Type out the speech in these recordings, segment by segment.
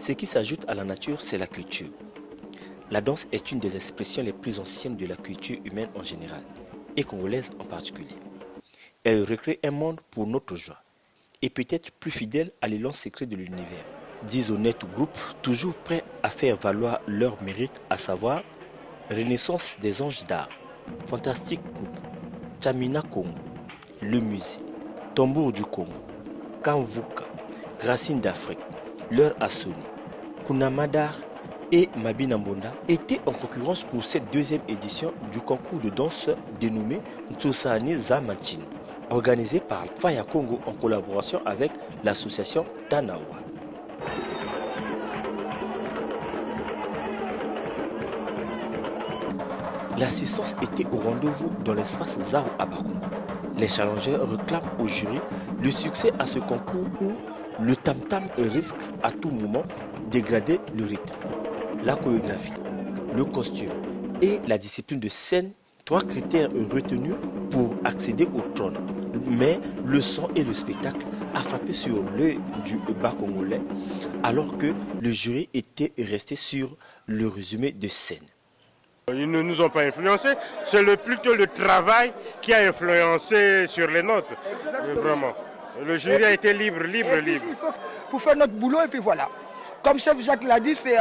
Ce qui s'ajoute à la nature, c'est la culture. La danse est une des expressions les plus anciennes de la culture humaine en général, et congolaise en particulier. Elle recrée un monde pour notre joie, et peut-être plus fidèle à l'élan secret de l'univers. 10 honnêtes groupes, toujours prêts à faire valoir leur mérite, à savoir Renaissance des anges d'art, Fantastique groupe, Chamina Congo, Le Musée, Tambour du Congo, Kanvuka, Racine d'Afrique, L'heure a sonné, Kunamadar et Mabina Mbonda étaient en concurrence pour cette deuxième édition du concours de danse dénommé Ntosani Zamachin, organisé par Faya Congo en collaboration avec l'association Tanawa. L'assistance était au rendez-vous dans l'espace Zao à Bakongo. Les challengeurs réclament au jury le succès à ce concours où le tam-tam risque à tout moment de dégrader le rythme, la chorégraphie, le costume et la discipline de scène, 3 critères retenus pour accéder au trône. Mais le son et le spectacle a frappé sur l'œil du bas congolais alors que le jury était resté sur le résumé de scène. Ils ne nous ont pas influencés, c'est plutôt le travail qui a influencé sur les notes. Vraiment. Le jury a été libre. Pour faire notre boulot et puis voilà. Comme chef Jacques l'a dit, c'est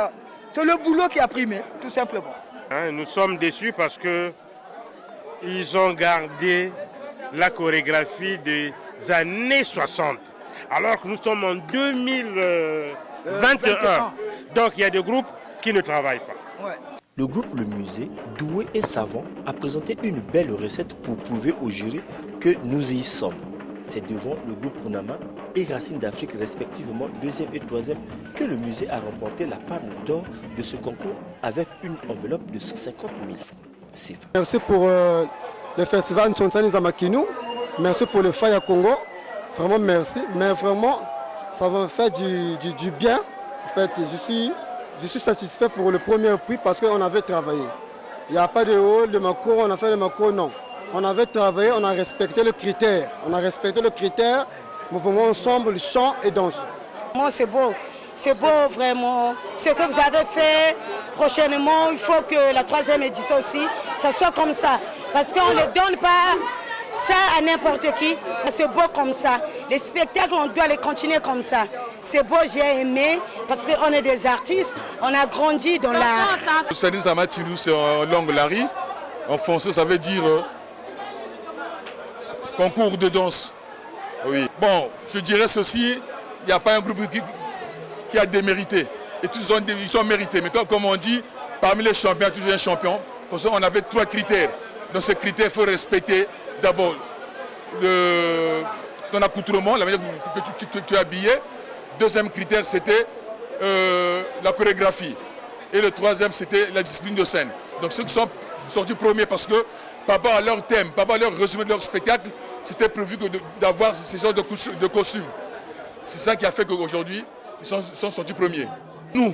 le boulot qui a primé, tout simplement. Nous sommes déçus parce qu'ils ont gardé la chorégraphie des années 60. Alors que nous sommes en 2021. Donc il y a des groupes qui ne travaillent pas. Ouais. Le groupe Le Musée, doué et savant, a présenté une belle recette pour prouver au jury que nous y sommes. C'est devant le groupe Kunama et Racine d'Afrique, respectivement 2e et 3e, que le musée a remporté la palme d'or de ce concours avec une enveloppe de 150 000 francs. Merci pour le festival Ntosani Zamakinu. Merci pour le Faya Congo. Vraiment merci. Mais vraiment, ça va faire du bien. En fait, je suis satisfait pour le premier prix parce qu'on avait travaillé. Il n'y a pas de hall, de macro, on a fait le macro, non. On avait travaillé, on a respecté le critère. On a respecté le critère, mouvement ensemble, chant et danse. Moi, c'est beau vraiment. Ce que vous avez fait, prochainement, il faut que la 3e édition aussi, ça soit comme ça. Parce qu'on ne donne pas ça à n'importe qui. C'est beau comme ça. Les spectacles, on doit les continuer comme ça. C'est beau, j'ai aimé, parce qu'on est des artistes, on a grandi dans l'art. Ntosani Zamachin, c'est en langue lari. En français, ça veut dire concours de danse. Oui. Bon, je dirais ceci, il n'y a pas un groupe qui a démérité. Et tous ils sont mérités. Mais comme on dit, parmi les champions, il y a toujours un champion. Pour ça, on avait 3 critères. Dans ces critères, il faut respecter d'abord ton accoutrement, la manière que tu es habillé. 2e critère, c'était la chorégraphie. Et le 3e, c'était la discipline de scène. Donc ceux qui sont sortis premiers parce que par rapport à leur thème, par rapport à leur résumé de leur spectacle, c'était prévu d'avoir ce genre de costume. C'est ça qui a fait qu'aujourd'hui, ils sont sortis premiers. Nous,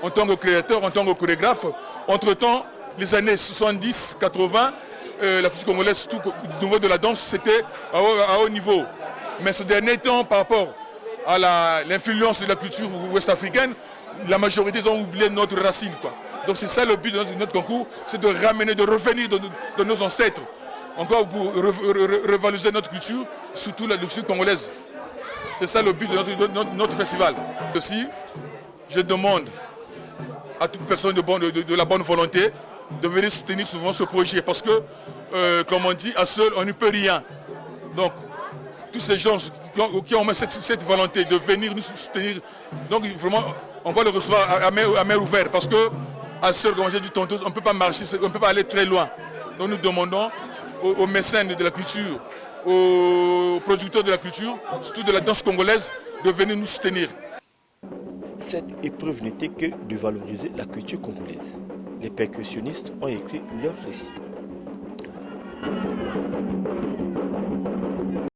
en tant que créateurs, en tant que chorégraphes, entre-temps, les années 70, 80, la culture congolaise, surtout au niveau de la danse, c'était à haut niveau. Mais ce dernier temps, par rapport à l'influence de la culture ouest-africaine, la majorité ont oublié notre racine, quoi. Donc c'est ça le but de notre concours, c'est de ramener, de revenir de nos ancêtres, encore pour revaloriser notre culture, surtout la culture congolaise. C'est ça le but de notre festival. Aussi, je demande à toute personne de la bonne volonté de venir soutenir souvent ce projet, parce que, comme on dit, à seul, on ne peut rien. Donc, tous ces gens qui ont cette volonté de venir nous soutenir, donc vraiment, on va le recevoir à main ouverte, parce que à seul, comme j'ai dit tantôt, on ne peut pas marcher, on ne peut pas aller très loin. Donc nous demandons aux mécènes de la culture, aux producteurs de la culture, surtout de la danse congolaise, de venir nous soutenir. Cette épreuve n'était que de valoriser la culture congolaise. Les percussionnistes ont écrit leur récit.